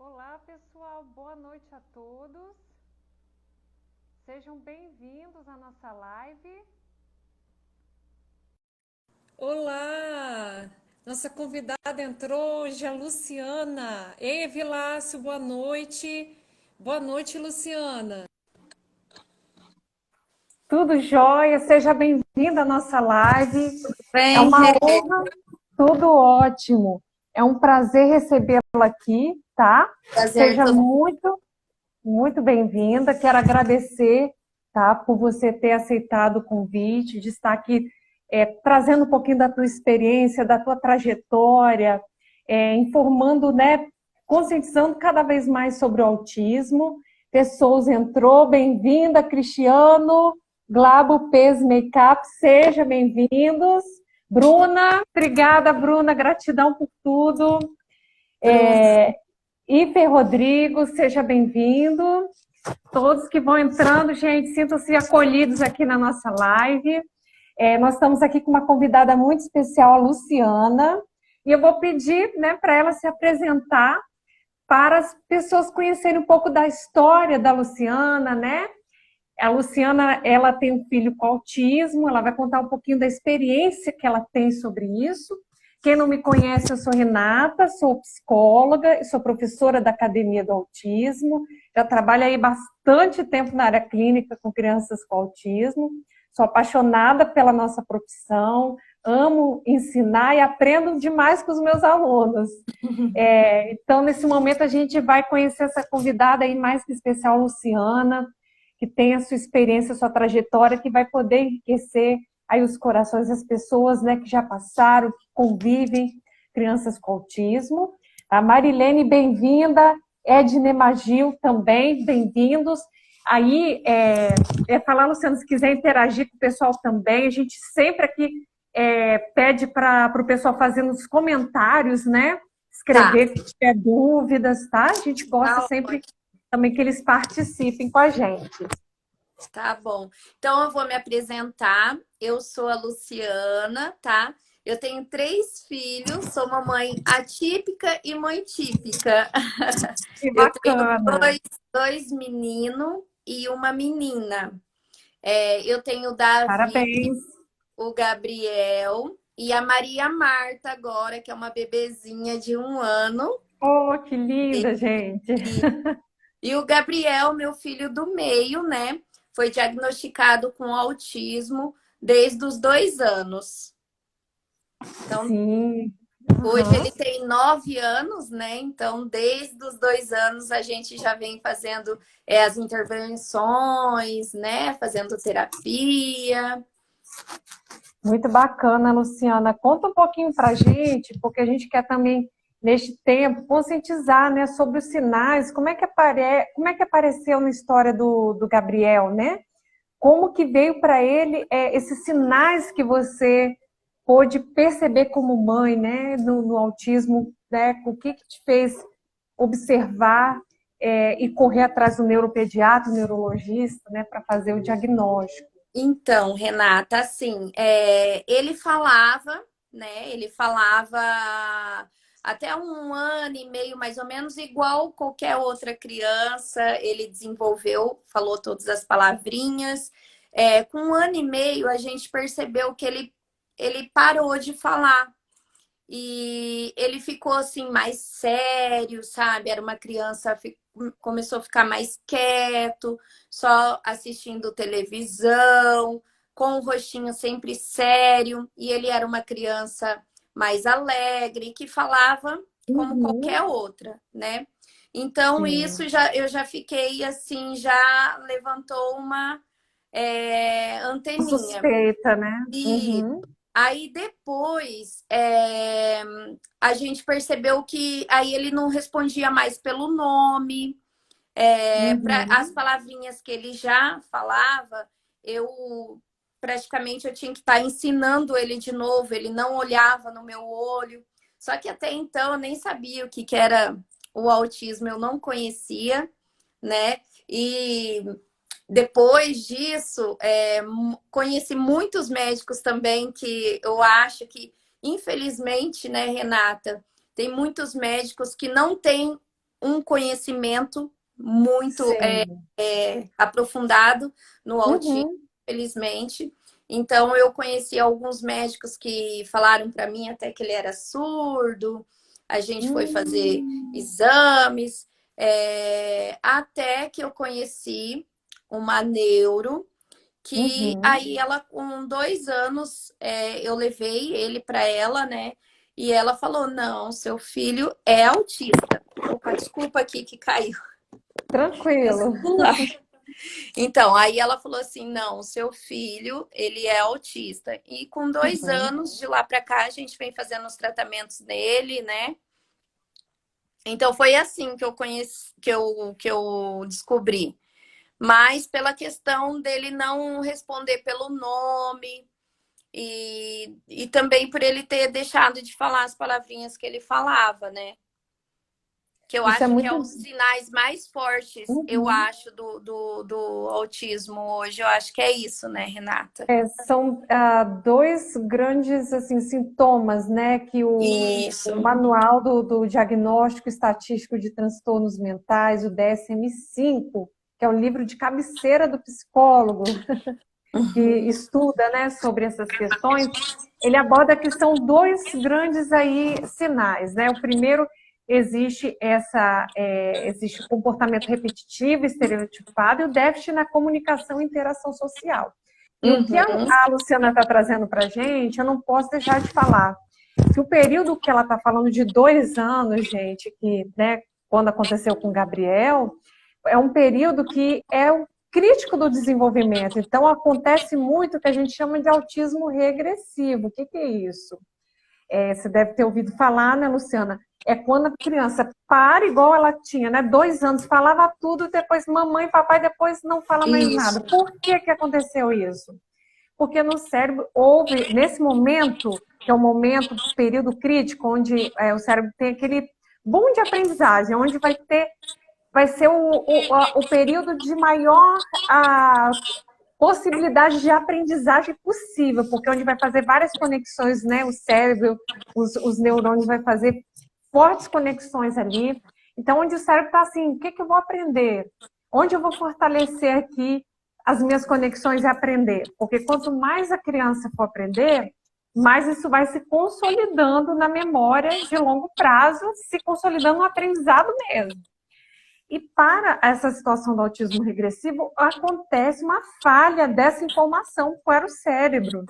Olá, pessoal, boa noite a todos. Sejam bem-vindos à nossa live. Olá! Nossa convidada entrou hoje, a Luciana. Ei, Vilácio, boa noite. Boa noite, Luciana. Tudo jóia? Seja bem-vinda à nossa live. É Bem, uma honra, tudo ótimo. É um prazer recebê-la aqui, tá? prazer Seja todo. muito bem-vinda. Quero agradecer, tá, por você ter aceitado o convite, de estar aqui trazendo um pouquinho da tua experiência, da tua trajetória, informando, né, conscientizando cada vez mais sobre o autismo. Pessoas entrou, bem-vinda, Cristiano, Glabo Pes Makeup, sejam bem-vindos. Bruna, obrigada, Bruna, gratidão por tudo. Ifer Rodrigo, seja bem-vindo. Todos que vão entrando, gente, sintam-se acolhidos aqui na nossa live. Nós estamos aqui com uma convidada muito especial, a Luciana, e eu vou pedir, né, para ela se apresentar para as pessoas conhecerem um pouco da história da Luciana, né? A Luciana, ela tem um filho com autismo, ela vai contar um pouquinho da experiência que ela tem sobre isso. Quem não me conhece, eu sou Renata, sou psicóloga e sou professora da Academia do Autismo. Já trabalho aí bastante tempo na área clínica com crianças com autismo. Sou apaixonada pela nossa profissão, amo ensinar e aprendo demais com os meus alunos. Então, nesse momento, a gente vai conhecer essa convidada aí mais que especial, Luciana, que tem a sua experiência, a sua trajetória, que vai poder enriquecer aí os corações das pessoas, né, que já passaram, que convivem, crianças com autismo. A Marilene, bem-vinda. Edne Magil também, bem-vindos. Aí, falar, Luciano, se quiser interagir com o pessoal também, a gente sempre aqui pede para o pessoal fazer nos comentários, né? Tá, Escrever se tiver dúvidas, tá? A gente gosta tá sempre ótimo, também que eles participem com a gente. tá bom. Então eu vou me apresentar. Eu sou a Luciana, tá? Eu tenho 3 filhos, sou mamãe atípica e mãe típica. Que Eu tenho bacana. dois meninos e uma menina. Eu tenho o Davi, Parabéns. o Gabriel e a Maria Marta agora, que é uma bebezinha de 1 ano. Oh, que linda, gente. E o Gabriel, meu filho do meio, né? Foi diagnosticado com autismo desde os 2 anos. Então, Sim. hoje Uhum. ele tem 9 anos, né? Então, desde os 2 anos, a gente já vem fazendo as intervenções, né? Fazendo terapia. Muito bacana, Luciana. Conta um pouquinho para a gente, porque a gente quer também, neste tempo, conscientizar, né, sobre os sinais, como é que apareceu na história do Gabriel, né? Como que veio para ele esses sinais que você pôde perceber como mãe, né, no autismo, né? O que te fez observar e correr atrás do neuropediatra, neurologista, né, para fazer o diagnóstico? Então, Renata, assim, ele falava, né? Ele falava até 1 ano e meio, mais ou menos, igual qualquer outra criança. Ele desenvolveu, falou todas as palavrinhas. Com 1 ano e meio, a gente percebeu que ele parou de falar. E ele ficou assim mais sério, sabe? Era uma criança, começou a ficar mais quieto, só assistindo televisão, com o rostinho sempre sério. E ele era uma criança mais alegre, que falava como qualquer Uhum. outra, né? Então, Sim. isso já eu já fiquei assim, já levantou uma anteninha. Suspeita, né? E Uhum. aí depois a gente percebeu que aí ele não respondia mais pelo nome, para as Uhum. palavrinhas que ele já falava, eu praticamente eu tinha que estar ensinando ele de novo, ele não olhava no meu olho. Só que até então eu nem sabia o que que era o autismo, eu não conhecia, né? E depois disso, conheci muitos médicos também que eu acho que, infelizmente, né, Renata, tem muitos médicos que não têm um conhecimento muito Sim. aprofundado no autismo, Uhum, felizmente. Então, eu conheci alguns médicos que falaram para mim até que ele era surdo. A gente foi fazer hum, exames, até que eu conheci uma neuro, que uhum. aí ela, com 2 anos, eu levei ele para ela, né? E ela falou: não, seu filho é autista. Opa, desculpa aqui que caiu meu Tranquilo. celular. Então, aí ela falou assim: não, seu filho, ele é autista. E com dois Uhum. anos, de lá para cá, a gente vem fazendo os tratamentos dele, né? Então foi assim que eu conheci, que eu descobri. Mas pela questão dele não responder pelo nome e também por ele ter deixado de falar as palavrinhas que ele falava, né? Que eu Isso é acho que é muito. os sinais mais fortes, eu Uhum. acho, do autismo hoje. Eu acho que é isso, né, Renata? São dois grandes assim, sintomas, né, que o Isso. manual do Diagnóstico Estatístico de Transtornos Mentais, o DSM-5, que é o livro de cabeceira do psicólogo, que estuda, né, sobre essas questões, ele aborda que são dois grandes aí sinais, né? O primeiro, existe o comportamento repetitivo, estereotipado, e o déficit na comunicação e interação social. E o que Uhum. a Luciana está trazendo para a gente, eu não posso deixar de falar que o período que ela está falando de 2 anos, gente, que, né, quando aconteceu com o Gabriel, é um período que é o crítico do desenvolvimento. Então, acontece muito o que a gente chama de autismo regressivo. O que é isso? Você deve ter ouvido falar, né, Luciana? É quando a criança para igual ela tinha, né? 2 anos, falava tudo, depois mamãe, papai, depois não fala mais nada. Isso. Por que aconteceu isso? Porque no cérebro houve, nesse momento, que é o momento, período crítico, onde o cérebro tem aquele boom de aprendizagem, onde vai ser o período de maior possibilidade de aprendizagem possível, porque é onde vai fazer várias conexões, né? O cérebro, os neurônios vai fazer fortes conexões ali. Então, onde o cérebro está assim, o que eu vou aprender? Onde eu vou fortalecer aqui as minhas conexões e aprender? Porque quanto mais a criança for aprender, mais isso vai se consolidando na memória de longo prazo, se consolidando no aprendizado mesmo. E para essa situação do autismo regressivo, acontece uma falha dessa informação para o cérebro.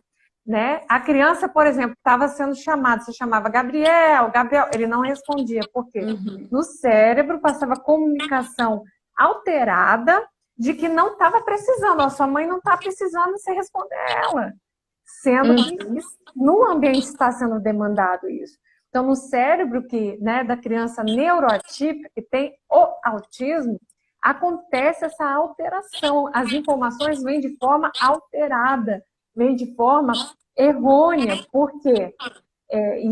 Né? A criança, por exemplo, estava sendo chamada, você chamava Gabriel, Gabriel, ele não respondia. Por quê? Uhum. No cérebro passava comunicação alterada de que não estava precisando, a sua mãe não está precisando você responder ela. Sendo que Uhum. no ambiente está sendo demandado isso. Então, no cérebro né, da criança neuroatípica, que tem o autismo, acontece essa alteração. As informações vêm de forma alterada, vêm de forma errônea. Por quê?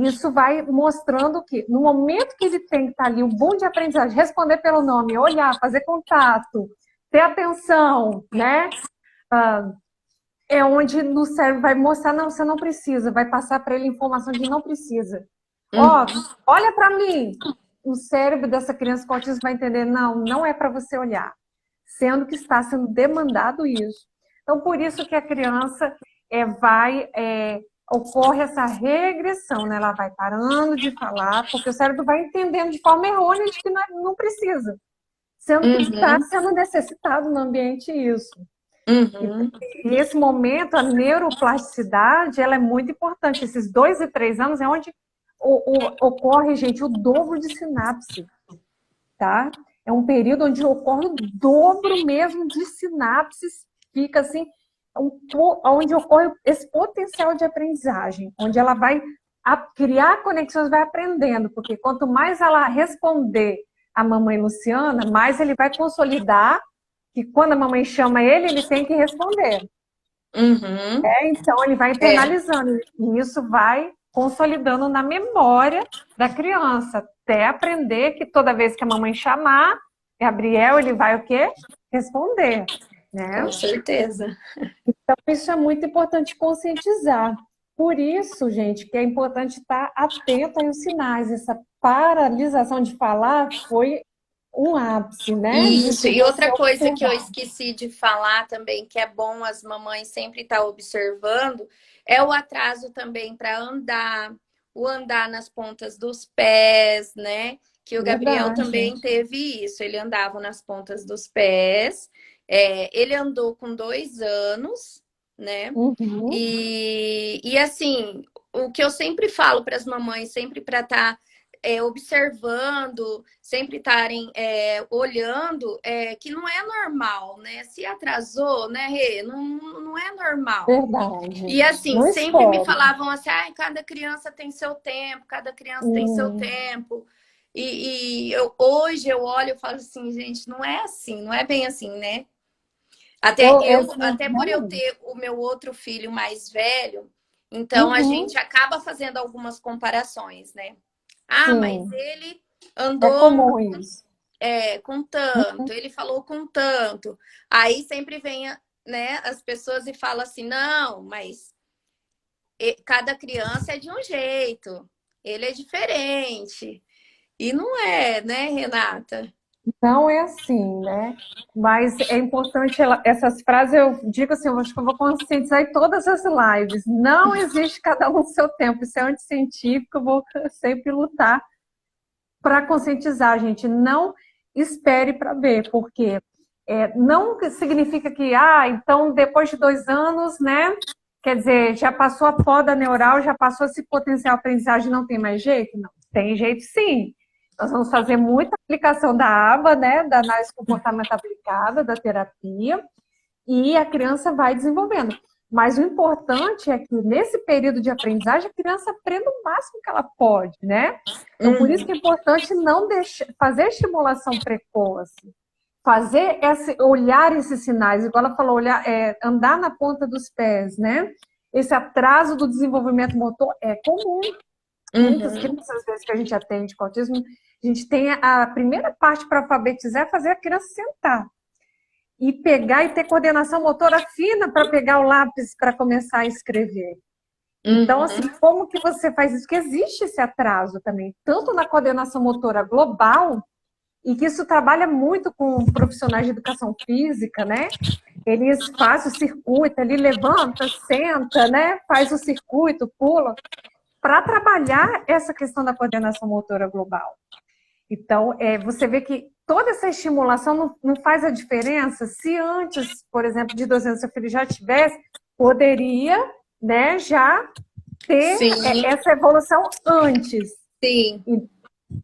Isso vai mostrando que, no momento que ele tem que estar ali, o boom de aprendizagem, responder pelo nome, olhar, fazer contato, ter atenção, né? É onde no cérebro vai mostrar, não, você não precisa, vai passar para ele informação de não precisa. Ó, Uhum. olha para mim. O cérebro dessa criança com autismo vai entender, não, não é para você olhar, sendo que está sendo demandado isso. Então, por isso que a criança ocorre essa regressão, né? Ela vai parando de falar, porque o cérebro vai entendendo de forma errônea de que não precisa, sendo que está Uhum. sendo necessitado no ambiente isso. Uhum. E esse momento, a neuroplasticidade, ela é muito importante. Esses 2 e 3 anos é onde ocorre, gente, o dobro de sinapse, tá? É um período onde ocorre o dobro mesmo de sinapses, fica assim, onde ocorre esse potencial de aprendizagem, onde ela vai criar conexões, vai aprendendo, porque quanto mais ela responder a mamãe Luciana, mais ele vai consolidar que quando a mamãe chama ele, ele tem que responder. Uhum. Então, ele vai É. internalizando. E isso vai consolidando na memória da criança, até aprender que toda vez que a mamãe chamar, Gabriel, ele vai o quê? Responder. Com Né? certeza. Então, isso é muito importante conscientizar. Por isso, gente, que é importante estar atento aos sinais. Essa paralisação de falar foi um ápice, né? Isso, De e outra você coisa que eu observar. esqueci de falar também, que é bom as mamães sempre estar observando, é o atraso também para andar, o andar nas pontas dos pés, né? Que o Gabriel Verdade. também teve isso, ele andava nas pontas dos pés, ele andou com 2 anos, né? Uhum. E assim, o que eu sempre falo para as mamães, sempre para estar observando, sempre estarem olhando, que não é normal, né? Se atrasou, né, Rê? Não, não é normal. Verdade. E assim, Não sempre me espere. falavam assim, ah, cada criança tem seu tempo, cada criança tem seu Hum, tempo. Hoje eu olho e falo assim, gente, não é assim, não é bem assim, né? Até por eu realmente. ter o meu outro filho mais velho, então a Uhum. gente acaba fazendo algumas comparações, né? Ah, mas Sim, ele é andou comum isso. com tanto, ele falou com tanto. Aí sempre vem, né, as pessoas e falam assim, não, mas cada criança é de um jeito, ele é diferente. E não é, né, Renata? Não é assim, né? Mas é importante, essas frases eu digo assim, eu acho que eu vou conscientizar em todas as lives. Não existe cada um no seu tempo, isso é anticientífico, eu vou sempre lutar para conscientizar, gente. Não espere para ver, porque não significa que, então depois de 2 anos, né? Quer dizer, já passou a poda neural, já passou esse potencial aprendizagem, não tem mais jeito? Não, tem jeito sim. Nós vamos fazer muita aplicação da ABA, né? Da análise comportamental aplicada, da terapia, e a criança vai desenvolvendo. Mas o importante é que nesse período de aprendizagem a criança aprenda o máximo que ela pode, né? Então, por isso Uhum. que é importante não deixar, fazer estimulação precoce, fazer olhar esses sinais, igual ela falou, andar na ponta dos pés, né? Esse atraso do desenvolvimento motor é comum. Muitas Uhum. crianças, às vezes, que a gente atende com autismo, a gente tem a primeira parte para alfabetizar é fazer a criança sentar e pegar e ter coordenação motora fina para pegar o lápis para começar a escrever. Então, assim, Uhum. como que você faz isso? Que existe esse atraso também, tanto na coordenação motora global, e que isso trabalha muito com profissionais de educação física, né? Eles fazem o circuito, ele levanta, senta, né? Faz o circuito, pula, para trabalhar essa questão da coordenação motora global. Então, você vê que toda essa estimulação não faz a diferença. Se antes, por exemplo, de 2 anos, seu filho já tivesse, poderia, né, já ter Sim, essa evolução antes. sim, E,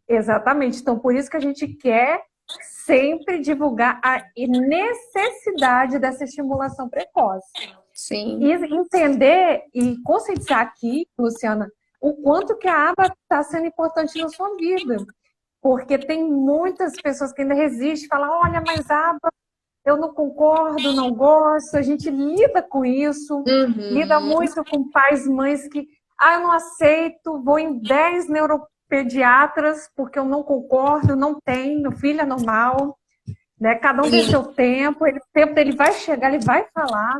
exatamente. Então, por isso que a gente quer sempre divulgar a necessidade dessa estimulação precoce. sim. E entender e conscientizar aqui, Luciana, o quanto que a aba está sendo importante na sua vida. Porque tem muitas pessoas que ainda resistem, falam, olha, mas aba, eu não concordo, não gosto. A gente lida com isso, lida Uhum. muito com pais, mães que, eu não aceito, vou em 10 neuropediatras porque eu não concordo, não tenho, filho é normal, né? Cada um tem Sim. seu tempo, o tempo dele vai chegar, ele vai falar.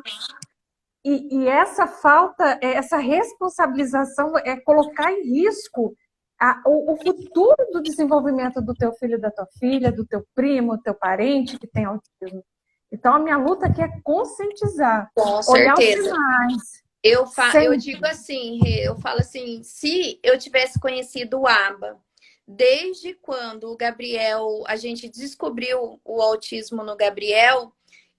E essa falta, essa responsabilização é colocar em risco o futuro do desenvolvimento do teu filho, da tua filha, do teu primo, do teu parente que tem autismo. Então, a minha luta aqui é conscientizar, Com olhar os certeza. sinais. Eu Sempre. digo assim, Rê, eu falo assim, se eu tivesse conhecido o ABA, desde quando o Gabriel, a gente descobriu o autismo no Gabriel,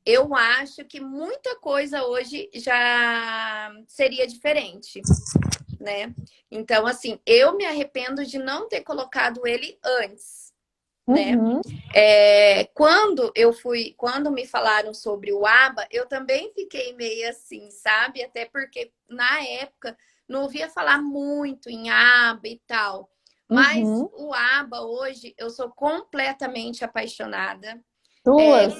eu acho que muita coisa hoje já seria diferente, né? Então, assim, eu me arrependo de não ter colocado ele antes, né? Uhum. Quando me falaram sobre o ABA, eu também fiquei meio assim, sabe? Até porque na época não ouvia falar muito em ABA e tal. Mas Uhum. o ABA hoje eu sou completamente apaixonada. É, Duas.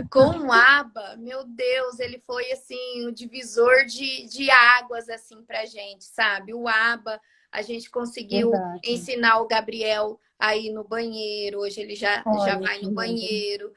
com o ABA, meu Deus, ele foi assim o divisor de águas assim pra gente, sabe? O ABA, a gente conseguiu Verdade. ensinar o Gabriel a ir no banheiro, hoje ele já Olha vai que no lindo. banheiro.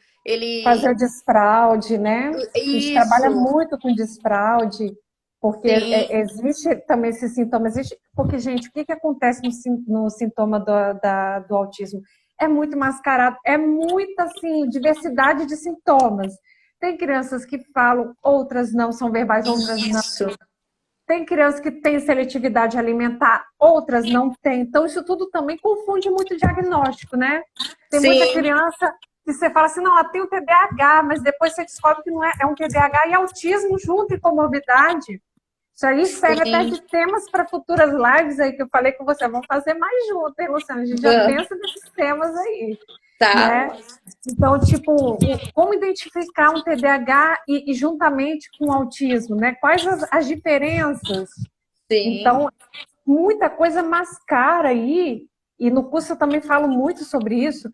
Fazer Ele o desfraude, né? A gente trabalha isso, muito com desfraude, porque sim, existe também esse sintoma. Existe, porque, gente, o que acontece no sintoma do autismo? é muito mascarado, é muita, assim, diversidade de sintomas. Tem crianças que falam, outras não, são verbais, outras não. Isso. Tem crianças que têm seletividade alimentar, outras não têm. Então, isso tudo também confunde muito o diagnóstico, né? Tem muita Sim. criança que você fala assim, não, ela tem um TDAH, mas depois você descobre que não é, é um TDAH e autismo junto e comorbidade. Isso aí serve até Sim. de temas para futuras lives aí que eu falei com você. Vamos fazer mais junto, hein, Luciana? A gente já pensa nesses temas aí, Tá. né? Então, tipo, como identificar um TDAH e juntamente com o autismo, né? Quais as diferenças? Sim. Então, muita coisa mascara aí, e no curso eu também falo muito sobre isso,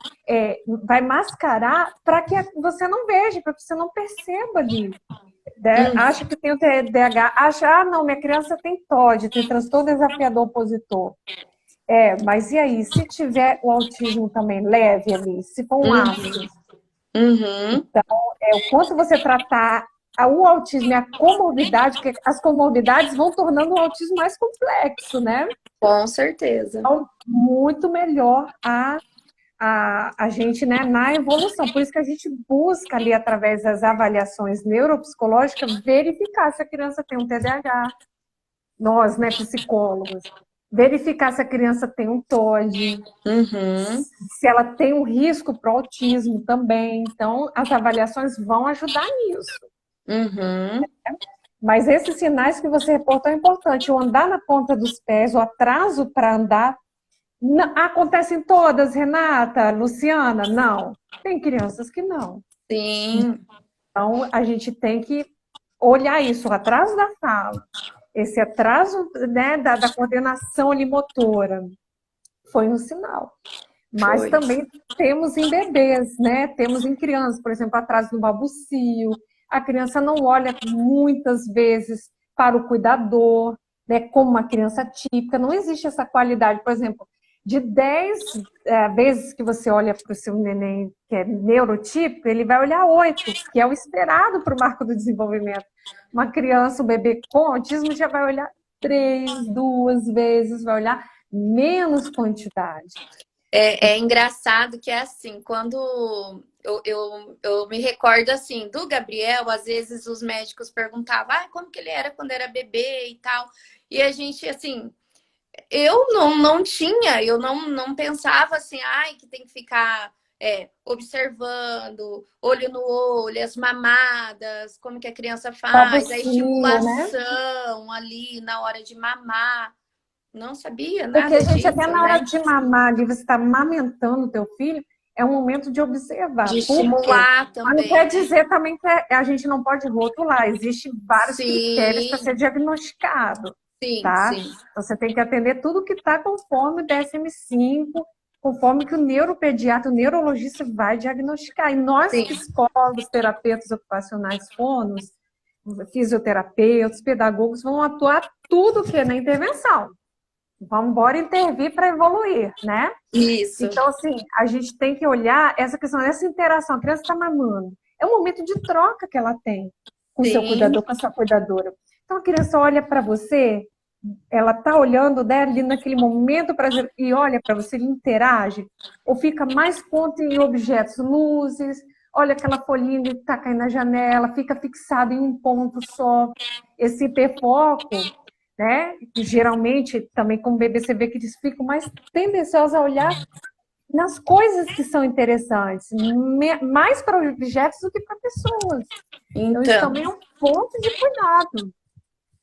vai mascarar para que você não veja, para que você não perceba ali. Né? Acha que tem o TDAH, acha, ah, não, minha criança tem TOD, tem transtorno desafiador opositor. Mas e aí, se tiver o autismo também leve ali, se for um ácido, Uhum. o quanto você tratar o autismo e a comorbidade, porque as comorbidades vão tornando o autismo mais complexo, né? Com certeza. Então, muito melhor a gente, né, na evolução. Por isso que a gente busca ali, através das avaliações neuropsicológicas, verificar se a criança tem um TDAH. Nós, né, psicólogos. Verificar se a criança tem um TOD, Uhum. se ela tem um risco para o autismo também. Então, as avaliações vão ajudar nisso. Uhum. Mas esses sinais que você reportou é importante. O andar na ponta dos pés, o atraso para andar, acontecem todas, Renata, Luciana? Não. Tem crianças que não. Sim. Então, a gente tem que olhar isso, o atraso da fala, esse atraso, né, da coordenação ali motora, foi um sinal. Mas Foi. também temos em bebês, né? Temos em crianças, por exemplo, atraso no balbucio. A criança não olha muitas vezes para o cuidador, né? Como uma criança típica. Não existe essa qualidade. Por exemplo, de 10 vezes que você olha para o seu neném que é neurotípico, ele vai olhar 8, que é o esperado para o marco do desenvolvimento. Uma criança, um bebê com autismo, já vai olhar 3, 2 vezes, vai olhar menos quantidade. É engraçado que é assim, quando eu me recordo assim, do Gabriel, às vezes os médicos perguntavam como que ele era quando era bebê e tal. E a gente, assim, eu não tinha, eu não pensava assim, que tem que ficar observando, olho no olho, as mamadas, como que a criança faz, a Babocinho, né? estimulação ali na hora de mamar. Não sabia Porque a nada gente até disso, na hora né? de mamar, de você estar amamentando o teu filho, é um momento de observar. De Por quê? estimular Mas não quer também, né? dizer também que a gente não pode rotular. Existem vários critérios para ser Sim, diagnosticado, sim, tá? sim, Então, você tem que atender tudo que está conforme o DSM-5, conforme que o neuropediatra, o neurologista vai diagnosticar. E nós, sim, psicólogos, terapeutas ocupacionais, fonos, fisioterapeutas, pedagogos, vão atuar tudo que é na intervenção. Vamos embora intervir para evoluir, né? isso, Então, assim, a gente tem que olhar essa questão, essa interação. A criança está mamando. É um momento de troca que ela tem com o seu sim, cuidador, com a sua cuidadora. Então, a criança olha para você, ela está olhando, né, ali naquele momento e olha para você, ele interage, ou fica mais ponto em objetos, luzes, olha aquela folhinha que está caindo na janela, fica fixado em um ponto só. Esse hiperfoco, né? E geralmente, também como bebê, você vê que eles ficam mais tendenciosos a olhar nas coisas que são interessantes, mais para objetos do que para pessoas. Então, isso então, também é um ponto de cuidado.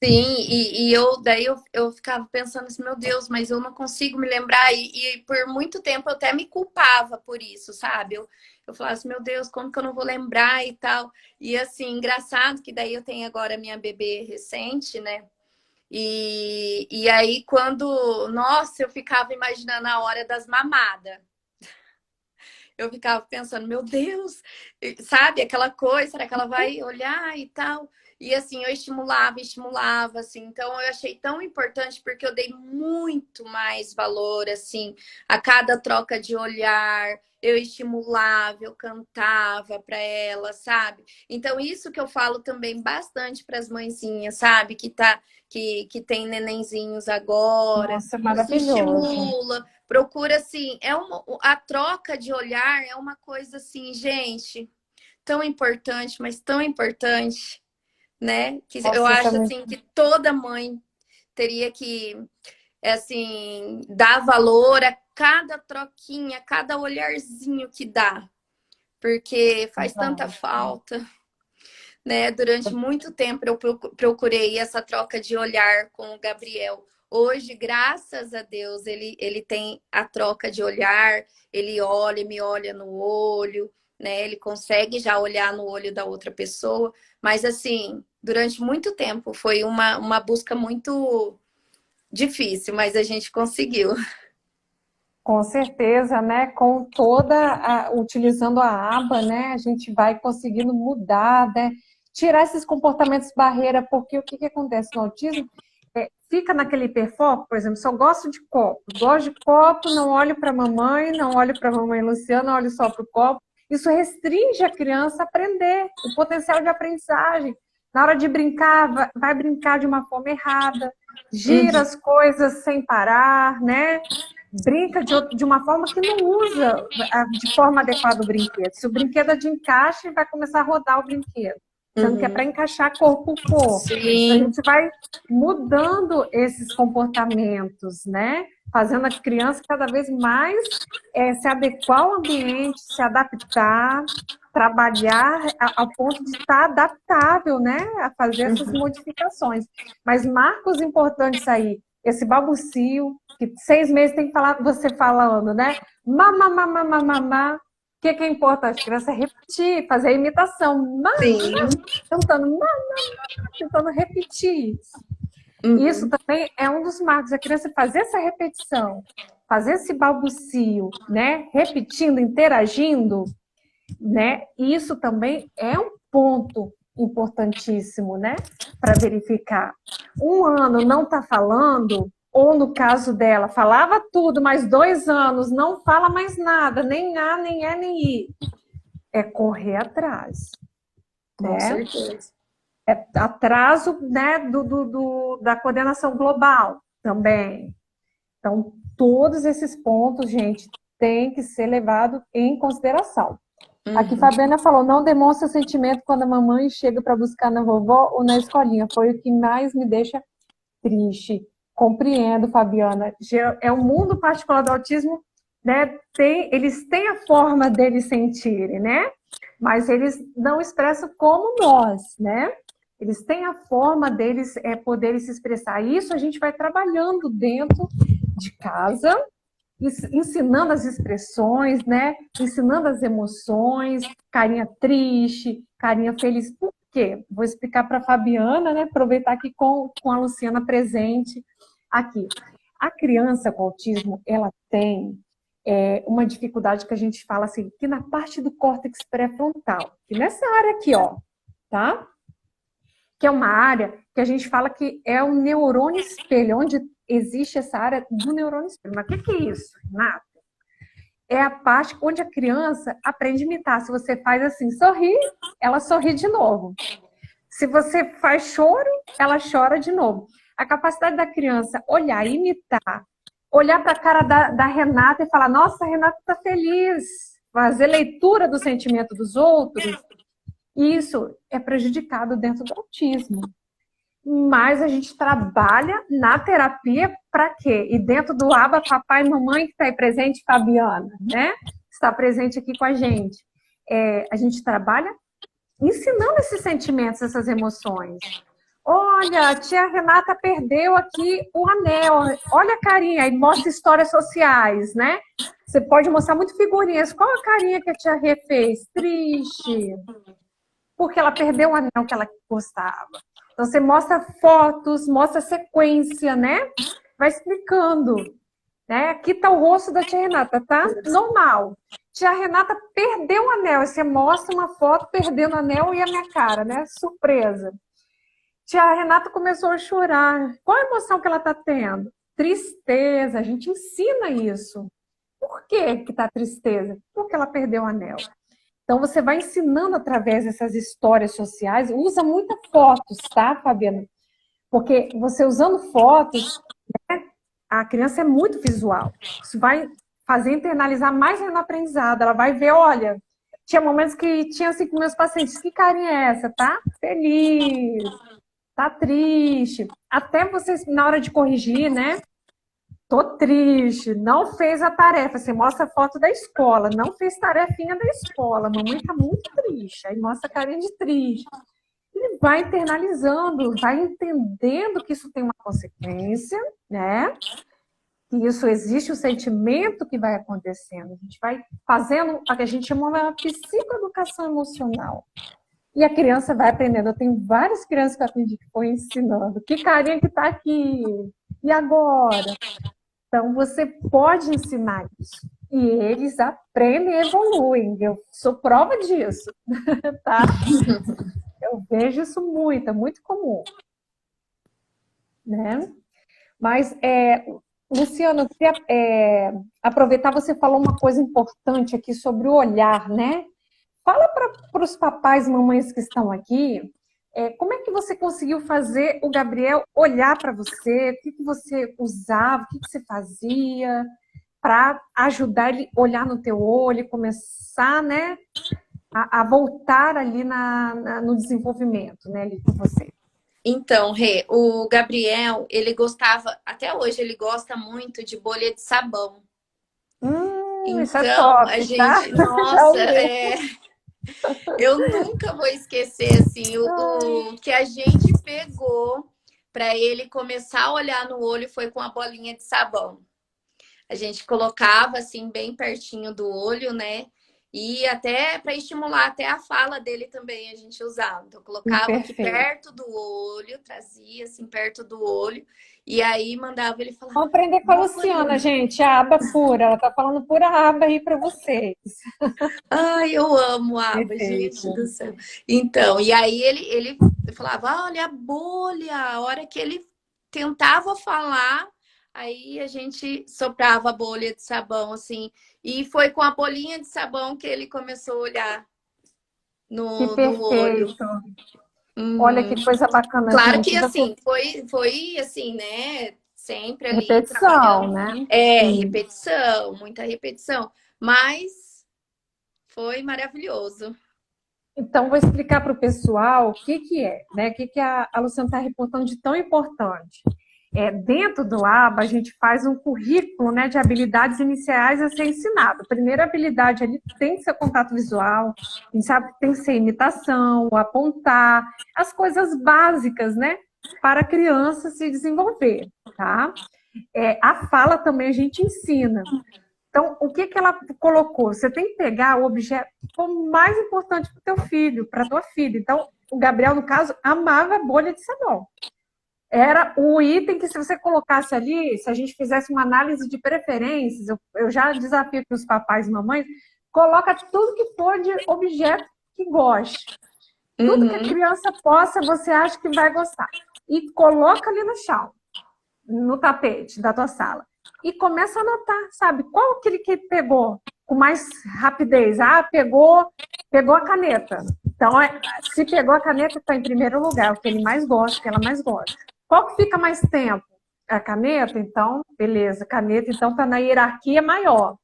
sim, e eu ficava pensando assim, meu Deus, mas eu não consigo me lembrar, e por muito tempo eu até me culpava por isso, sabe? Eu falava assim, meu Deus, como que eu não vou lembrar e tal, e assim, engraçado que daí eu tenho agora minha bebê recente, né? E aí quando, nossa, eu ficava imaginando a hora das mamadas. Eu ficava pensando, meu Deus, sabe, aquela coisa, será que ela vai olhar e tal? E assim, eu estimulava, assim. Então eu achei tão importante porque eu dei muito mais valor, assim, a cada troca de olhar. Eu estimulava, eu cantava para ela, sabe? Então isso que eu falo também bastante para as mãezinhas, sabe? Que tem nenenzinhos agora. Nossa, Se maravilhoso. estimula, procura assim, a troca de olhar é uma coisa assim, gente, tão importante, mas tão importante, né? Que eu Nossa, isso é acho muito... assim que toda mãe teria que assim dar valor a cada troquinha, a cada olharzinho que dá, porque faz tanta Exato. falta, né? Durante muito tempo eu procurei essa troca de olhar com o Gabriel. Hoje, graças a Deus, ele tem a troca de olhar, ele olha, me olha no olho, né? Ele consegue já olhar no olho da outra pessoa, mas assim, durante muito tempo foi uma busca muito difícil, mas a gente conseguiu. Com certeza, né? Com utilizando a aba, né? A gente vai conseguindo mudar, né? Tirar esses comportamentos barreira, porque o que que acontece no autismo? Fica naquele hiperfoco, por exemplo, só gosto de copo, não olho para a mamãe, não olho para a mamãe Luciana, olho só para o copo. Isso restringe a criança a aprender, o potencial de aprendizagem. Na hora de brincar, vai brincar de uma forma errada, gira Uhum. as coisas sem parar, né? Brinca de uma forma que não usa de forma adequada o brinquedo. Se o brinquedo é de encaixe, vai começar a rodar o brinquedo, sendo que é para Uhum. encaixar corpo por corpo. Então, a Sim. gente vai mudando esses comportamentos, né? Fazendo a criança cada vez mais se adequar ao ambiente, se adaptar, trabalhar ao ponto de estar adaptável, né? A fazer essas Uhum. modificações. Mas marcos importantes aí, esse balbucio, que 6 meses tem que falar, você falando, né? Mamá, mamá, mamá, mamá. O que que é importante? A criança repetir, fazer a imitação. Mamá, Sim. cantando, mamá, tentando repetir isso. Isso Uhum. também é um dos marcos, a criança fazer essa repetição, fazer esse balbucio, né? Repetindo, interagindo, né? Isso também é um ponto importantíssimo, né? Para verificar. 1 ano não está falando, ou no caso dela, falava tudo, mas 2 anos não fala mais nada, nem A, nem E, nem I. É correr atrás, Com né? certeza. Atraso, né, da coordenação global também. Então, todos esses pontos, gente, tem que ser levado em consideração. Aqui, Uhum. Fabiana falou, não demonstra sentimento quando a mamãe chega para buscar na vovó ou na escolinha. Foi o que mais me deixa triste. Compreendo, Fabiana. É um mundo particular do autismo, né? Eles têm a forma deles sentirem, né? Mas eles não expressam como nós, né? Eles têm a forma deles poderem se expressar. Isso a gente vai trabalhando dentro de casa, ensinando as expressões, né? Ensinando as emoções, carinha triste, carinha feliz. Por quê? Vou explicar para a Fabiana, né? Aproveitar aqui com a Luciana presente aqui. A criança com autismo, ela tem uma dificuldade que a gente fala assim, que na parte do córtex pré-frontal, que nessa área aqui, ó, tá? Que é uma área que a gente fala que é um neurônio espelho, onde existe essa área do neurônio espelho. Mas o que é isso, Renata? É a parte onde a criança aprende a imitar. Se você faz assim, sorri, ela sorri de novo. Se você faz choro, ela chora de novo. A capacidade da criança olhar e imitar, olhar para a cara da Renata e falar, nossa, a Renata está feliz, fazer leitura do sentimento dos outros, isso é prejudicado dentro do autismo. Mas a gente trabalha na terapia para quê? E dentro do ABA, papai e mamãe que está aí presente, Fabiana, né? Está presente aqui com a gente. A gente trabalha ensinando esses sentimentos, essas emoções. Olha, a tia Renata perdeu aqui o anel. Olha a carinha, aí mostra histórias sociais, né? Você pode mostrar muito figurinhas. Qual a carinha que a tia Rê fez? Triste. Porque ela perdeu o anel que ela gostava. Então, você mostra fotos, mostra sequência, né? Vai explicando. Né? Aqui está o rosto da tia Renata, tá? Normal. Tia Renata perdeu o anel. Você mostra uma foto perdendo o anel e a minha cara, né? Surpresa. Tia Renata começou a chorar. Qual a emoção que ela está tendo? Tristeza. A gente ensina isso. Por que está tristeza? Porque ela perdeu o anel. Então, você vai ensinando através dessas histórias sociais. Usa muitas fotos, tá, Fabiana? Porque você usando fotos, né, a criança é muito visual. Isso vai fazer internalizar mais no aprendizado. Ela vai ver, olha, tinha momentos que tinha assim com meus pacientes, que carinha é essa? Tá feliz, tá triste. Até vocês, na hora de corrigir, né? Tô triste, não fez a tarefa. Você mostra a foto da escola, não fez tarefinha da escola. Mamãe tá muito triste. Aí mostra a carinha de triste. Ele vai internalizando, vai entendendo que isso tem uma consequência, né? Que isso existe, o sentimento que vai acontecendo. A gente vai fazendo o que a gente chama de psicoeducação emocional. E a criança vai aprendendo. Eu tenho várias crianças que eu aprendi que foi ensinando. Que carinha que tá aqui? E agora? Então, você pode ensinar isso. E eles aprendem e evoluem. Eu sou prova disso, tá? Eu vejo isso muito, é muito comum. Né? Mas, Luciano, eu queria aproveitar, você falou uma coisa importante aqui sobre o olhar, né? Fala para os papais e mamães que estão aqui, como é que você conseguiu fazer o Gabriel olhar para você? O que você usava? O que você fazia para ajudar ele a olhar no teu olho e começar, né, a voltar ali no desenvolvimento, né, ali com você? Então, Rê, o Gabriel, ele gostava, até hoje ele gosta muito de bolha de sabão. Isso é Então, top, a gente, tá? nossa, eu nunca vou esquecer assim o que a gente pegou para ele começar a olhar no olho foi com a bolinha de sabão. A gente colocava assim bem pertinho do olho, né? E até para estimular até a fala dele também a gente usava. Então colocava aqui perto do olho, trazia assim perto do olho e aí mandava ele falar. Vamos aprender com a Luciana, gente, a aba pura. Ela tá falando pura aba aí para vocês. Ai, eu amo aba, gente do céu. Então, e aí ele falava, olha a bolha. A hora que ele tentava falar, aí a gente soprava a bolha de sabão, assim. E foi com a bolinha de sabão que ele começou a olhar no olho. Olha que coisa bacana, claro gente. Que assim, foi assim, né? Sempre ali repetição, né? Repetição, muita repetição. Mas foi maravilhoso. Então, vou explicar para o pessoal o que é, né? O que a Luciana está reportando de tão importante. Dentro do ABA, a gente faz um currículo, né, de habilidades iniciais a ser ensinado. A primeira habilidade ali tem que ser contato visual, a gente sabe que tem que ser imitação, apontar, as coisas básicas, né, para a criança se desenvolver, tá? A fala também a gente ensina. Então, o que ela colocou? Você tem que pegar o objeto mais importante para o teu filho, para a tua filha. Então, o Gabriel, no caso, amava a bolha de sabão. Era o item que, se você colocasse ali, se a gente fizesse uma análise de preferências, eu já desafio para os papais e mamães, coloca tudo que for de objeto que goste. Tudo que a criança possa, você acha que vai gostar. E coloca ali no chão, no tapete da tua sala. E começa a anotar, sabe? Qual aquele que pegou com mais rapidez? Pegou a caneta. Então, se pegou a caneta, está em primeiro lugar, o que ele mais gosta, o que ela mais gosta. Qual que fica mais tempo? A caneta? Então, beleza. Caneta, então, está na hierarquia maior.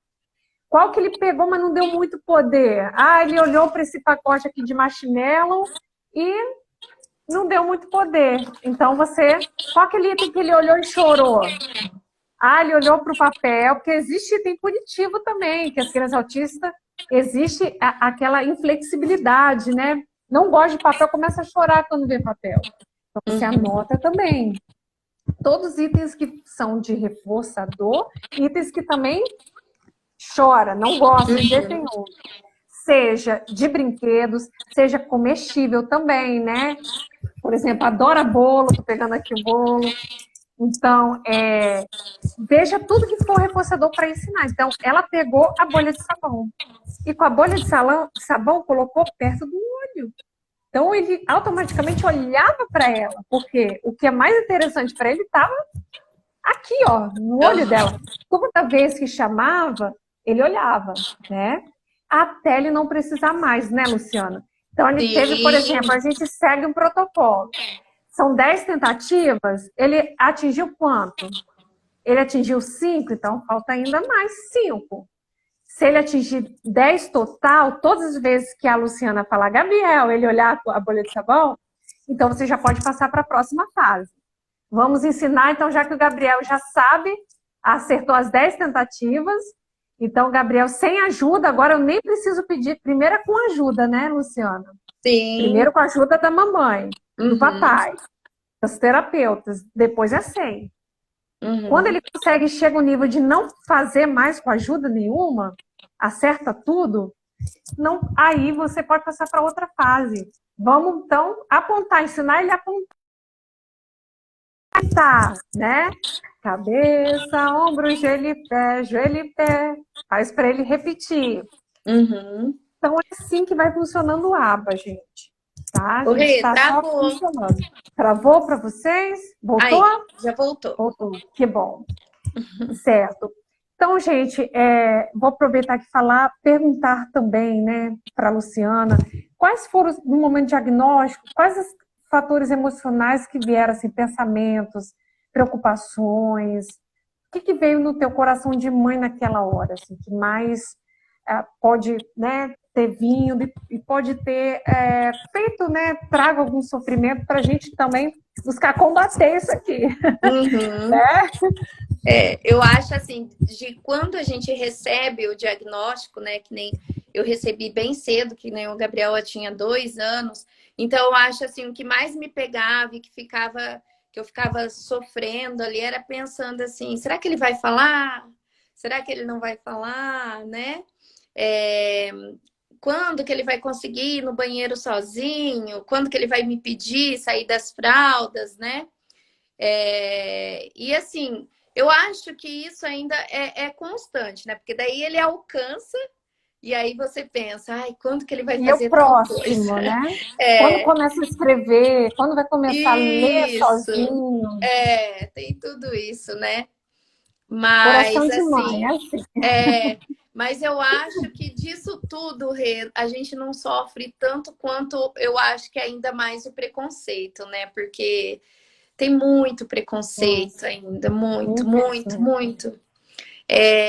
Qual que ele pegou, mas não deu muito poder? Ele olhou para esse pacote aqui de marshmallow e não deu muito poder. Então, qual aquele item que ele olhou e chorou? Ele olhou para o papel, porque existe item punitivo também, que as crianças autistas, existe aquela inflexibilidade, né? Não gosta de papel, começa a chorar quando vê papel. Então, você anota também. Todos os itens que são de reforçador, itens que também chora, não gosta de jeito nenhum. Seja de brinquedos, seja comestível também, né? Por exemplo, adora bolo, tô pegando aqui o bolo. Então, veja tudo que for reforçador para ensinar. Então, ela pegou a bolha de sabão. E com a bolha de sabão, colocou perto do olho. Então ele automaticamente olhava para ela, porque o que é mais interessante para ele estava aqui, ó, no olho dela. Toda vez que chamava, ele olhava, né? Até ele não precisar mais, né, Luciana? Então ele teve, por exemplo, a gente segue um protocolo. São 10 tentativas, ele atingiu quanto? Ele atingiu 5, então falta ainda mais 5. Se ele atingir 10 total, todas as vezes que a Luciana falar, Gabriel, ele olhar a bolha de sabão, então você já pode passar para a próxima fase. Vamos ensinar, então, já que o Gabriel já sabe, acertou as 10 tentativas, então, Gabriel, sem ajuda, agora eu nem preciso pedir, primeiro é com ajuda, né, Luciana? Sim. Primeiro com a ajuda da mamãe, do papai, dos terapeutas, depois é sem. Quando ele consegue, chega ao nível de não fazer mais com ajuda nenhuma, acerta tudo, não, aí você pode passar para outra fase. Vamos, então, apontar, ensinar ele a apontar, né? Cabeça, ombro, joelho e pé. Faz para ele repetir. Então, é assim que vai funcionando o ABA, gente. Tá? A gente tá só funcionando. Travou para vocês? Voltou? Aí, já voltou. Voltou. Que bom. Certo. Então, gente, vou aproveitar aqui falar, perguntar também, né, para a Luciana, quais foram, no momento diagnóstico, quais os fatores emocionais que vieram, assim, pensamentos, preocupações, o que veio no teu coração de mãe naquela hora, assim, que mais pode, né, ter vindo e pode ter feito, né, traga algum sofrimento para a gente também buscar combater isso aqui. Né? Eu acho assim, de quando a gente recebe o diagnóstico, né, que nem eu recebi bem cedo, que nem o Gabriel tinha 2 anos, então eu acho assim, o que mais me pegava e que eu ficava sofrendo ali, era pensando assim, será que ele vai falar? Será que ele não vai falar, né? Quando que ele vai conseguir ir no banheiro sozinho? Quando que ele vai me pedir sair das fraldas, né? E assim, eu acho que isso ainda é constante, né? Porque daí ele alcança e aí você pensa, ai, quando que ele vai fazer o próximo, né? Quando começa a escrever, quando vai começar a ler sozinho. Tem tudo isso, né? Mas coração de assim, mãe, mas eu acho que disso tudo, Rê, a gente não sofre tanto quanto eu acho que ainda mais o preconceito, né? Porque tem muito preconceito ainda, muito.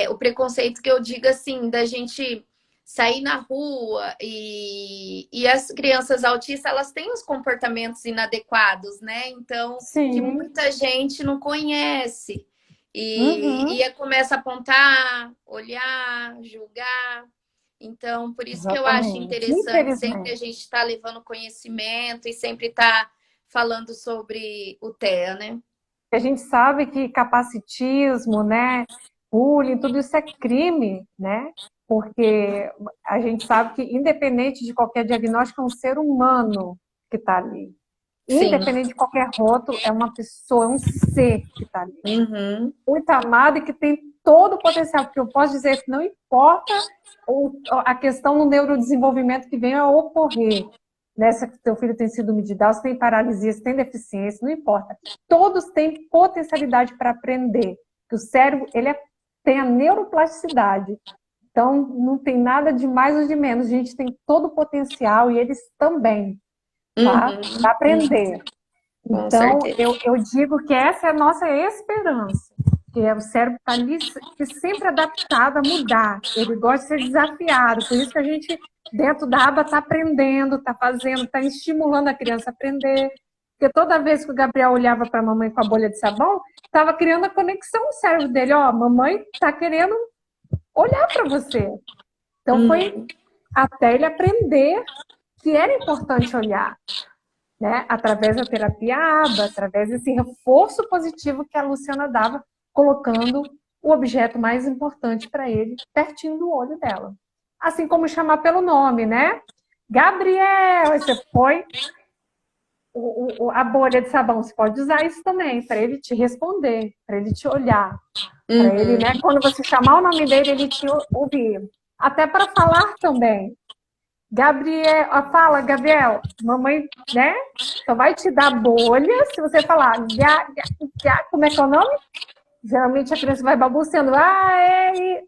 O preconceito que eu digo assim, da gente sair na rua e as crianças autistas, elas têm os comportamentos inadequados, né? Então, que muita gente não conhece. E começa a apontar, olhar, julgar. Então, por isso que eu acho interessante sempre a gente estar levando conhecimento e sempre estar falando sobre o TEA, né? A gente sabe que capacitismo, né, bullying, tudo isso é crime, né? Porque a gente sabe que, independente de qualquer diagnóstico, é um ser humano que está ali. Independente de qualquer rótulo, é uma pessoa, é um ser que está ali. Muito amado e que tem todo o potencial. Porque eu posso dizer que não importa a questão do neurodesenvolvimento que venha a ocorrer. Nessa que teu filho tem síndrome de Down, se tem paralisia, se tem deficiência, não importa. Todos têm potencialidade para aprender. Que o cérebro, ele tem a neuroplasticidade. Então, não tem nada de mais ou de menos. A gente tem todo o potencial e eles também, tá? Para aprender. Então, eu digo que essa é a nossa esperança. Que o cérebro está ali sempre adaptado a mudar. Ele gosta de ser desafiado. Por isso que a gente, dentro da aba, está aprendendo, está fazendo, está estimulando a criança a aprender. Porque toda vez que o Gabriel olhava para a mamãe com a bolha de sabão, estava criando a conexão no cérebro dele. Ó, mamãe está querendo olhar para você. Então, foi até ele aprender que era importante olhar. Né? Através da terapia ABA, através desse reforço positivo que a Luciana dava, colocando o objeto mais importante para ele pertinho do olho dela. Assim como chamar pelo nome, né? Gabriel, aí você põe a bolha de sabão, você pode usar isso também, para ele te responder, para ele te olhar, para ele, né? Quando você chamar o nome dele, ele te ouvir. Até para falar também. Gabriel, fala, Gabriel, mamãe, né? Só vai te dar bolha se você falar, como é que é o nome? Geralmente a criança vai balbuciando,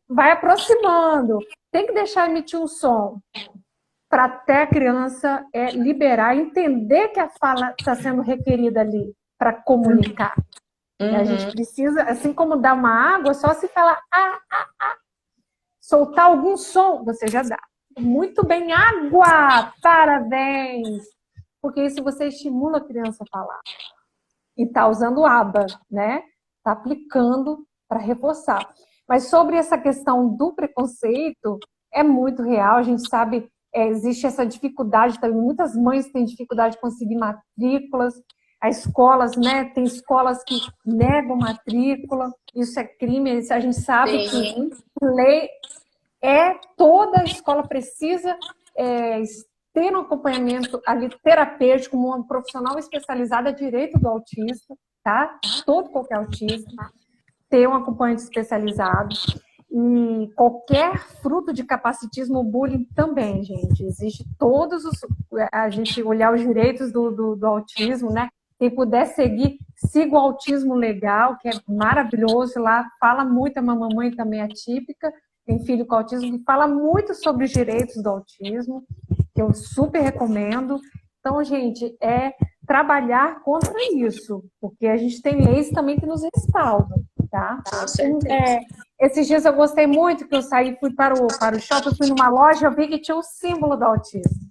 vai aproximando. Tem que deixar emitir um som para até a criança liberar, entender que a fala está sendo requerida ali para comunicar. A gente precisa, assim como dar uma água, só se falar soltar algum som, você já dá. Muito bem, água! Parabéns! Porque isso você estimula a criança a falar. E está usando aba, né? Está aplicando para reforçar. Mas sobre essa questão do preconceito, é muito real. A gente sabe, existe essa dificuldade também. Muitas mães têm dificuldade de conseguir matrículas. As escolas, né? Tem escolas que negam matrícula. Isso é crime. A gente sabe que lei toda a escola precisa ter um acompanhamento ali terapêutico, como um profissional especializado é direito do autista, tá? Qualquer autista ter um acompanhante especializado. E qualquer fruto de capacitismo, bullying também, gente. Existe a gente olhar os direitos do autismo, né? Quem puder seguir, siga o Autismo Legal, que é maravilhoso. Lá fala muito, a mamãe também é atípica, tem filho com autismo, que fala muito sobre os direitos do autismo, que eu super recomendo. Então, gente, trabalhar contra isso, porque a gente tem leis também que nos respaldam, tá? Com certeza. Esses dias eu gostei muito, que eu saí, fui para o shopping, fui numa loja, eu vi que tinha o símbolo do autismo.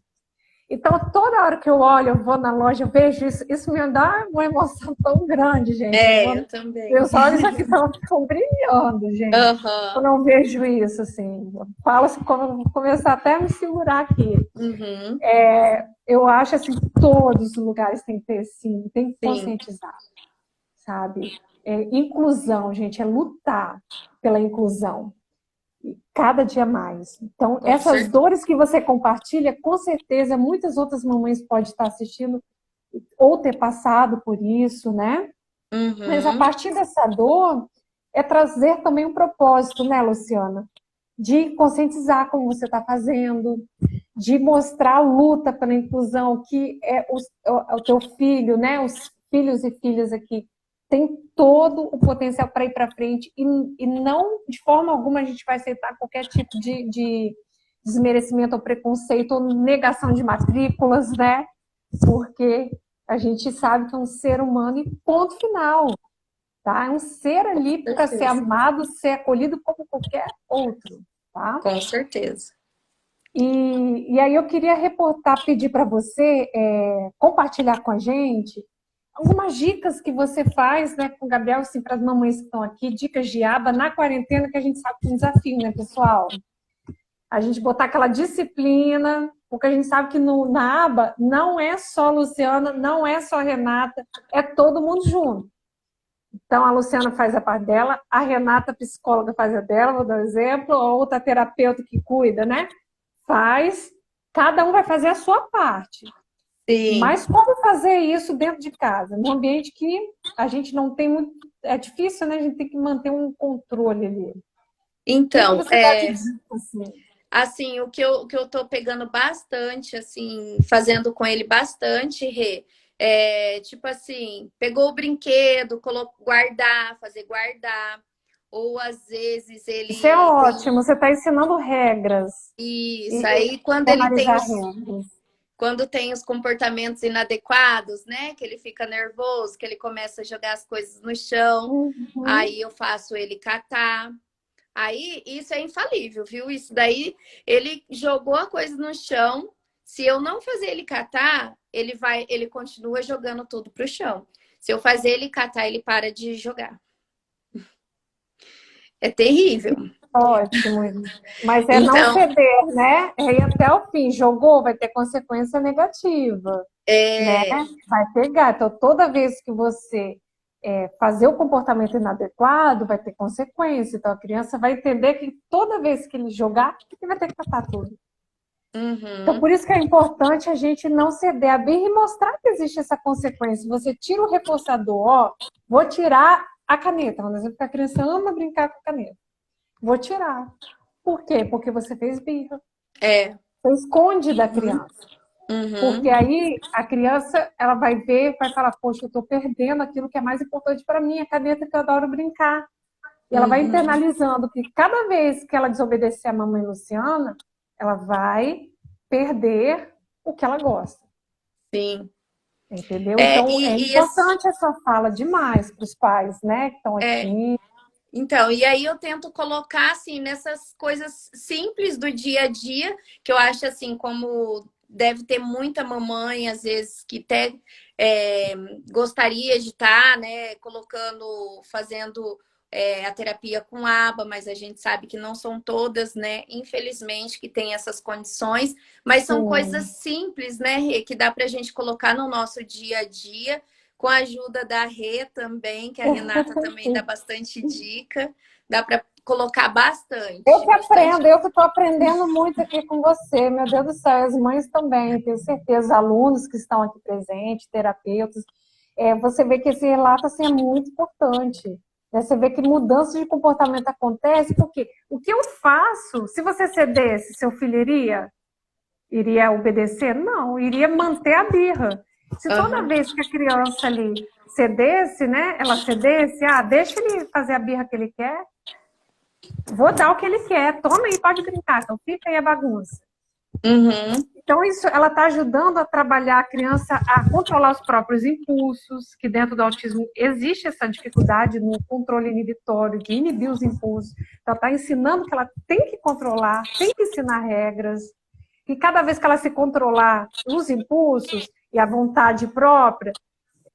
Então, toda hora que eu olho, eu vou na loja, eu vejo isso me dá uma emoção tão grande, gente. Eu também. Meus olhos aqui ficam brilhando, gente. Eu não vejo isso, assim. Eu falo assim, quando eu começar até a me segurar aqui. Eu acho, assim, que todos os lugares têm que ter, sim, tem que conscientizar, sabe? Inclusão, gente, é lutar pela inclusão. Cada dia mais. Então, essas dores que você compartilha, com certeza, muitas outras mamães podem estar assistindo ou ter passado por isso, né? Mas a partir dessa dor, é trazer também um propósito, né, Luciana? De conscientizar como você está fazendo, de mostrar a luta pela inclusão, que é o teu filho, né? Os filhos e filhas aqui tem todo o potencial para ir para frente e não, de forma alguma, a gente vai aceitar qualquer tipo de desmerecimento ou preconceito ou negação de matrículas, né? Porque a gente sabe que é um ser humano e ponto final, tá? É um ser ali para ser amado, ser acolhido como qualquer outro, tá? Com certeza. E aí eu queria pedir para você compartilhar com a gente algumas dicas que você faz, né, com o Gabriel, assim, para as mamães que estão aqui, dicas de aba na quarentena, que a gente sabe que é um desafio, né, pessoal? A gente botar aquela disciplina, porque a gente sabe que na aba não é só a Luciana, não é só a Renata, é todo mundo junto. Então, a Luciana faz a parte dela, a Renata, psicóloga, faz a dela, vou dar um exemplo, a outra terapeuta que cuida, né? Faz, cada um vai fazer a sua parte. Sim. Mas como fazer isso dentro de casa? Num ambiente que a gente não tem muito... É difícil, né? A gente tem que manter um controle ali. Então, assim, o que eu tô pegando bastante, assim, fazendo com ele bastante, Rê, tipo assim, pegou o brinquedo, fazer guardar, ou às vezes ele... Isso é ótimo, você está ensinando regras. Isso, aí quando ele tem regras. Quando tem os comportamentos inadequados, né? Que ele fica nervoso, que ele começa a jogar as coisas no chão. Aí eu faço ele catar. Aí isso é infalível, viu? Isso daí, ele jogou a coisa no chão. Se eu não fazer ele catar, ele continua jogando tudo pro chão. Se eu fazer ele catar, ele para de jogar. É terrível. Ótimo. Mas não ceder, né? É ir até o fim. Jogou, vai ter consequência negativa. Né? Vai pegar. Então, toda vez que você fazer o comportamento inadequado, vai ter consequência. Então, a criança vai entender que toda vez que ele jogar, ele vai ter que catar tudo. Então, por isso que é importante a gente não ceder, abrir e mostrar que existe essa consequência. Você tira o reforçador, vou tirar a caneta. Por exemplo, a criança ama brincar com a caneta. Vou tirar. Por quê? Porque você fez birra. Você esconde da criança. Uhum. Porque aí a criança, ela vai ver, vai falar, poxa, eu estou perdendo aquilo que é mais importante para mim, a caneta que eu adoro brincar. E ela vai Uhum. internalizando que cada vez que ela desobedecer a mamãe Luciana, ela vai perder o que ela gosta. Sim. Entendeu? É, Então, é importante essa fala demais para os pais, né, que estão é, aqui. então, e aí eu tento colocar assim nessas coisas simples do dia a dia, que eu acho assim, como deve ter muita mamãe, às vezes, que até gostaria de estar, né, colocando, fazendo a terapia com aba, mas a gente sabe que não são todas, né, infelizmente, que têm essas condições, mas são coisas Sim. simples, né, Rê, que dá pra gente colocar no nosso dia a dia com a ajuda da Rê também, que a Renata também dá bastante dica. Dá para colocar Eu bastante, que bastante. aprendo, eu que estou aprendendo muito aqui com você, meu Deus do céu, as mães também, tenho certeza, os alunos que estão aqui presentes, terapeutas, você vê que esse relato assim, é muito importante. Né? Você vê que mudança de comportamento acontece, porque o que eu faço, se você cedesse, seu filho iria obedecer? Não, iria manter a birra. Se toda Uhum. vez que a criança ali cedesse, né, ela cedesse, deixa ele fazer a birra que ele quer, vou dar o que ele quer, toma aí, pode brincar, então fica aí a bagunça. Uhum. Então, isso, ela está ajudando a trabalhar a criança a controlar os próprios impulsos, que dentro do autismo existe essa dificuldade no controle inibitório, de inibir os impulsos. Então, está ensinando que ela tem que controlar, tem que ensinar regras, e cada vez que ela se controlar os impulsos e a vontade própria,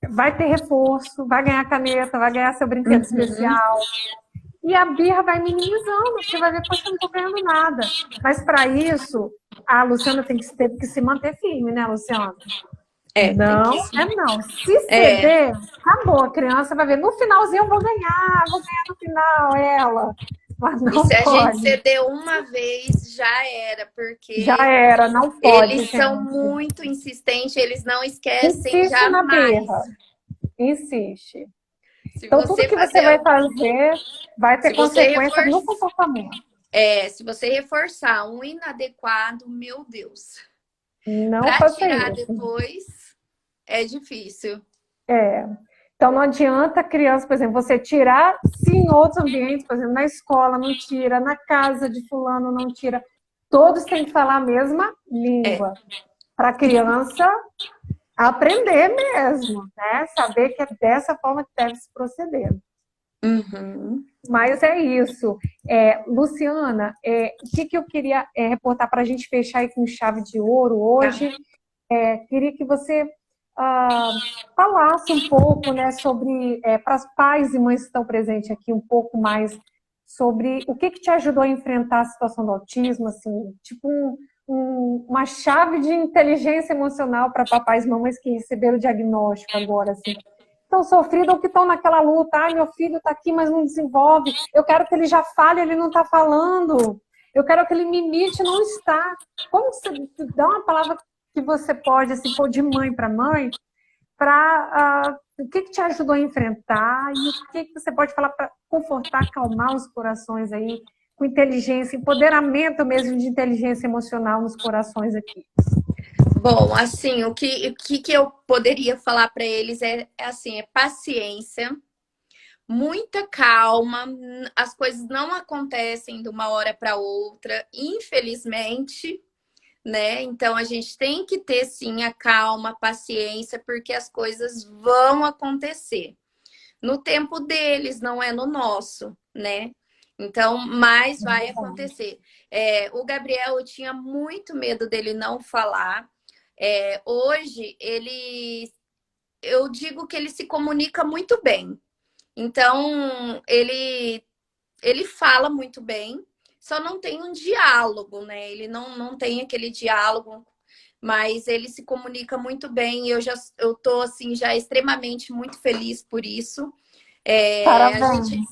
vai ter reforço, vai ganhar caneta, vai ganhar seu brinquedo Uhum. especial. E a birra vai minimizando, porque vai ver, poxa, eu não estou ganhando nada. Mas para isso, a Luciana teve que se manter firme, né, Luciana? Tem que. Não, não. Se É. ceder, acabou. A criança vai ver, no finalzinho eu vou ganhar no final, ela. Mas E não se a gente pode. ceder uma vez, já era, Já porque era, não pode, eles são gente. muito insistentes, eles não esquecem Insiste na jamais. birra. Insiste. Se Então, tudo você que você vai fazer, fazer vai ter se você consequência no reforçar, comportamento. se você reforçar um inadequado, meu Deus, Não para faça tirar isso. depois é difícil. É. Então, não adianta a criança, por exemplo, você tirar, se em outros ambientes, por exemplo, na escola não tira, na casa de fulano não tira. Todos têm que falar a mesma É. língua. Para a criança aprender mesmo, né? Saber que é dessa forma que deve se proceder. Uhum. Mas é isso. Luciana, o que eu queria reportar para a gente fechar aí com chave de ouro Tá. hoje? Queria que você falasse um pouco, né, sobre, para os pais e mães que estão presentes aqui, um pouco mais sobre o que te ajudou a enfrentar a situação do autismo, assim, tipo uma chave de inteligência emocional para papais e mamães que receberam o diagnóstico agora, assim, estão sofridos ou que estão naquela luta, meu filho está aqui, mas não desenvolve, eu quero que ele já fale, ele não está falando, eu quero que ele me imite, não está. Como você dá uma palavra que você pode, assim, pôr de mãe para mãe, para o que te ajudou a enfrentar e o que você pode falar para confortar, acalmar os corações aí, com inteligência, empoderamento mesmo de inteligência emocional nos corações aqui. Bom, assim, o que eu poderia falar para eles é assim, é paciência, muita calma. As coisas não acontecem de uma hora para outra, infelizmente, né? Então a gente tem que ter sim a calma, a paciência, porque as coisas vão acontecer. No tempo deles, não é no nosso, né? Então, mais vai acontecer. O Gabriel, eu tinha muito medo dele não falar. Hoje, eu digo que ele se comunica muito bem. Então, ele fala muito bem, só não tem um diálogo, né? Ele não tem aquele diálogo, mas ele se comunica muito bem. Eu tô assim já extremamente muito feliz por isso. É, a gente, Parabéns.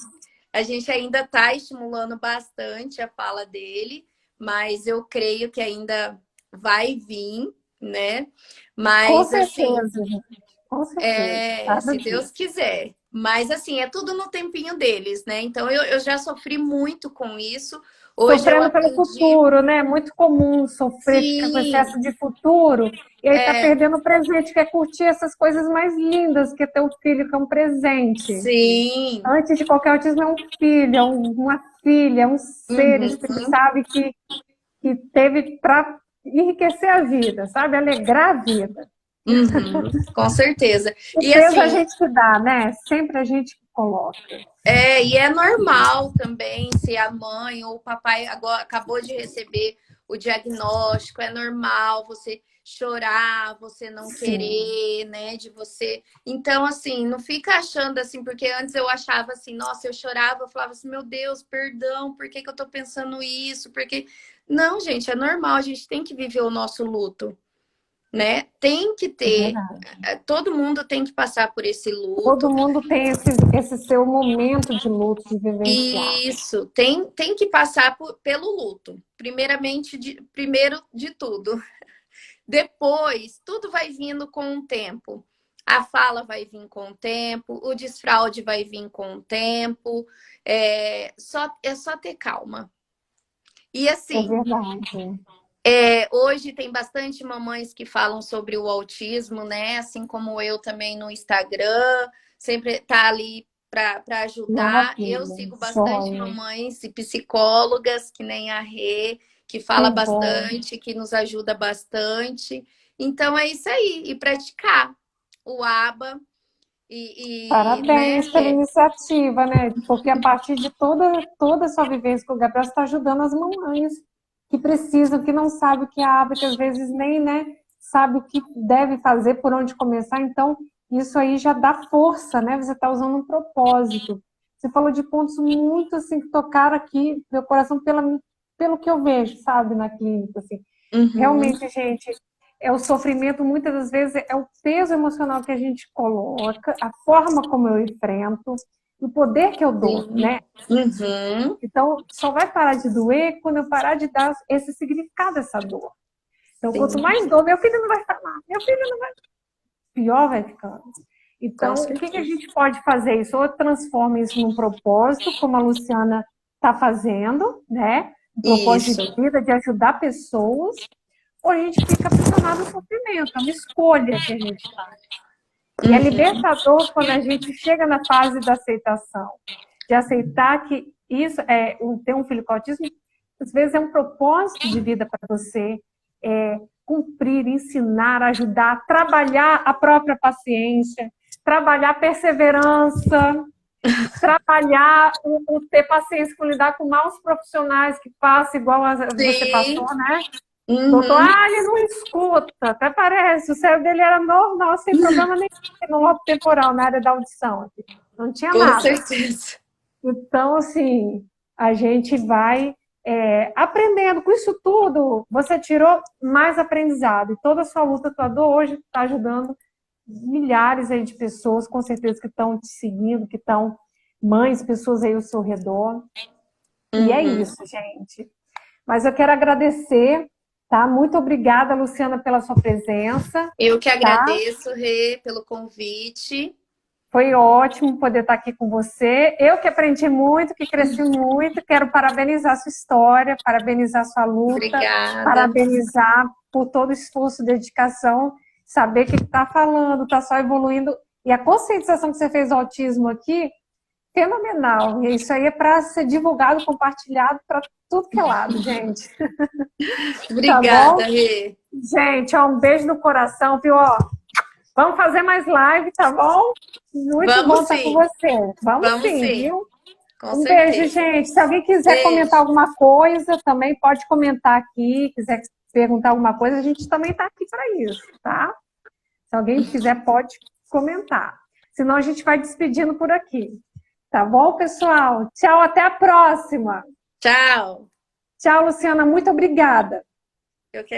a gente ainda está estimulando bastante a fala dele, mas eu creio que ainda vai vir, né? Com Mas assim, certeza, gente. Com certeza. Sabe se Deus disso. quiser. Mas, assim, é tudo no tempinho deles, né? Então, eu já sofri muito com isso. Hoje eu Sofrendo pelo aprendi. futuro, né? Muito comum sofrer, ficar com Sim, excesso de futuro, e aí tá é, perdendo o presente, quer curtir essas coisas mais lindas, que é ter um filho, que é um presente. sim. Antes de qualquer autismo, é um filho, é uma filha, é um ser, Uhum, sabe, que teve para enriquecer a vida, sabe? Alegrar a vida. uhum, com certeza. O E peso a assim, gente que dá, né? Sempre a gente que coloca. e é normal também se a mãe ou o papai agora acabou de receber o diagnóstico, é normal você chorar, você não Sim, querer, né, de você. Então, assim, não fica achando assim, porque antes eu achava assim, nossa, eu chorava, eu falava assim, meu Deus, perdão, por que que eu tô pensando isso? Porque não, gente, é normal, a gente tem que viver o nosso luto, né? Tem que é ter, verdade. todo mundo tem que passar por esse Todo luto. mundo tem esse seu momento de luto, de vivenciar. Isso, tem que passar pelo luto. Primeiro de tudo. Depois, tudo vai vindo com o tempo. A fala vai vir com o tempo, o desfraude vai vir com o tempo. É só ter calma. E É assim, verdade. hoje tem bastante mamães que falam sobre o autismo, né? Assim como eu também no Instagram, sempre tá ali para ajudar. Eu Maravilha. sigo bastante Joia. mamães e psicólogas, que nem a Rê, que Que fala bom. bastante, que nos ajuda bastante. Então é isso aí, e praticar o ABA né, Parabéns pela Rê? iniciativa, né? Porque a partir de toda a sua vivência com o Gabriel, você está ajudando as mamães que precisam, que não sabem o que é hábito, que às vezes nem, né, sabe o que deve fazer, por onde começar. Então, isso aí já dá força, né? Você está usando um propósito. Você falou de pontos muito assim que tocaram aqui meu coração pelo que eu vejo, sabe, na clínica, assim. Uhum, Realmente, gente, é o sofrimento, muitas das vezes, é o peso emocional que a gente coloca, a forma como eu enfrento, o poder que eu dou, sim. né? Uhum, Então, só vai parar de doer quando eu parar de dar esse significado a essa dor. Então, quanto sim, mais dor, meu filho não vai falar, meu filho não vai. Pior vai ficando. com Então, o que a certeza. gente pode fazer isso? Ou transforma isso num propósito, como a Luciana está fazendo, né? Um propósito Isso. de vida, de ajudar pessoas, ou a gente fica aprisionado no sofrimento, é uma escolha que a gente faz. E é Uhum, libertador quando a gente chega na fase da aceitação, de aceitar que isso ter um filho com autismo, às vezes é um propósito de vida para você, cumprir, ensinar, ajudar, trabalhar a própria paciência, trabalhar a perseverança, trabalhar o ter paciência com lidar com maus profissionais que passam igual você sim. passou, né? Doutor, Uhum. ele não escuta, até parece. O cérebro dele era normal, sem problema nenhum no lobo temporal, na área da audição. Não tinha Com nada. certeza. Então, assim, a gente vai aprendendo. Com isso tudo, você tirou mais aprendizado. E toda a sua luta, tua dor, hoje está ajudando milhares aí de pessoas, com certeza, que estão te seguindo, que estão mães, pessoas aí ao seu redor. E é Uhum. isso, gente. Mas eu quero agradecer, tá? Muito obrigada, Luciana, pela sua presença, Eu que tá? agradeço, Rê, pelo convite. Foi ótimo poder estar aqui com você. Eu que aprendi muito, que cresci muito, quero parabenizar a sua história, parabenizar a sua luta, Obrigada. parabenizar por todo o esforço, dedicação, saber que está falando, está só evoluindo. E a conscientização que você fez do autismo aqui, fenomenal. E isso aí é para ser divulgado, compartilhado para tudo que é lado, gente. Tá bom? Obrigada, Rê. Gente, ó, um beijo no coração, viu? Ó, vamos fazer mais live, tá bom? Muito Vamos bom estar com sim. você. Vamos Vamos sim, sim. viu? Com Um beijo, certeza. gente. Se alguém quiser comentar Beijo. alguma coisa, também pode comentar aqui. Quiser perguntar alguma coisa, a gente também está aqui para isso, tá? Se alguém quiser, pode comentar. Senão a gente vai despedindo por aqui. Tá bom, pessoal? Tchau, até a próxima. Tchau. Tchau, Luciana. Muito obrigada. Eu que